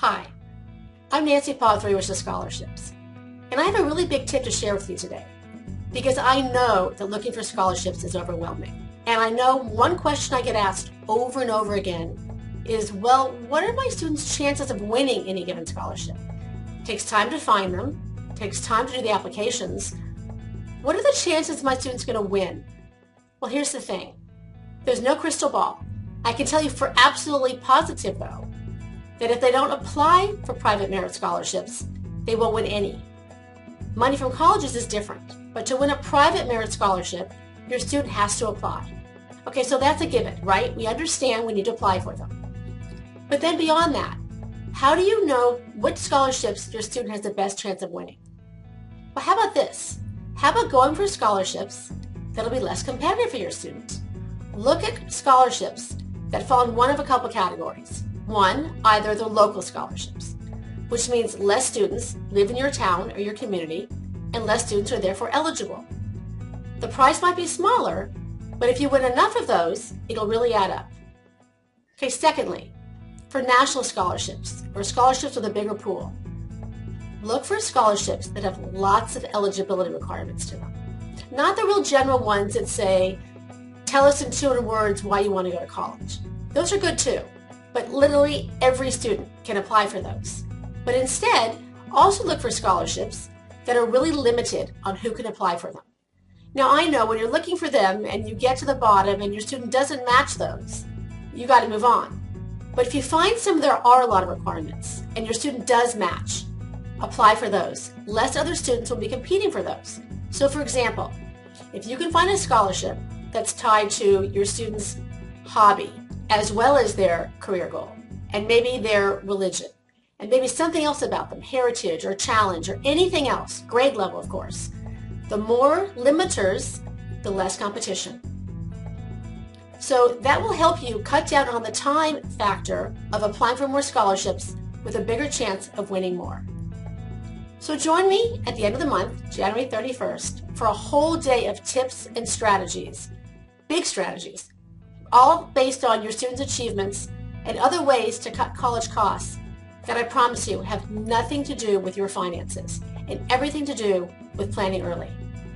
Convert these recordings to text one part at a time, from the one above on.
Hi, I'm Nancy Paul, Three Wishes Scholarships, and I have a really big tip to share with you today because I know that looking for scholarships is overwhelming. And I know one question I get asked over and over again is, well, what are my students' chances of winning any given scholarship? It takes time to find them, it takes time to do the applications. What are the chances my student's going to win? Well, here's the thing. There's no crystal ball. I can tell you for absolutely positive, though, that if they don't apply for private merit scholarships, they won't win any. Money from colleges is different, but to win a private merit scholarship, your student has to apply. Okay, so that's a given, right? We understand we need to apply for them. But then beyond that, how do you know which scholarships your student has the best chance of winning? Well, how about this? How about going for scholarships that'll be less competitive for your student? Look at scholarships that fall in one of a couple categories. One, either the local scholarships, which means less students live in your town or your community, and less students are therefore eligible. The price might be smaller, but if you win enough of those, it'll really add up. Okay, secondly, for national scholarships, or scholarships with a bigger pool, look for scholarships that have lots of eligibility requirements to them. Not the real general ones that say, tell us in 200 words why you want to go to college. Those are good too. But literally every student can apply for those. But instead, also look for scholarships that are really limited on who can apply for them. Now I know when you're looking for them and you get to the bottom and your student doesn't match those, you got to move on. But if you find some there are a lot of requirements and your student does match, apply for those. Less other students will be competing for those. So for example, if you can find a scholarship that's tied to your student's hobby, as well as their career goal, and maybe their religion, and maybe something else about them, heritage or challenge or anything else, grade level of course. The more limiters, the less competition. So that will help you cut down on the time factor of applying for more scholarships with a bigger chance of winning more. So join me at the end of the month, January 31st, for a whole day of tips and strategies, big strategies, all based on your students' achievements and other ways to cut college costs that I promise you have nothing to do with your finances and everything to do with planning early.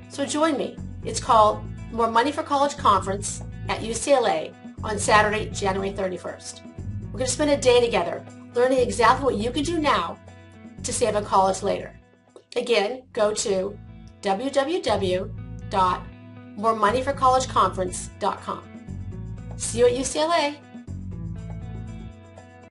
So join me. It's called More Money for College Conference at UCLA on Saturday, January 31st. We're going to spend a day together learning exactly what you can do now to save on college later. Again, go to www.moremoneyforcollegeconference.com. See you at UCLA.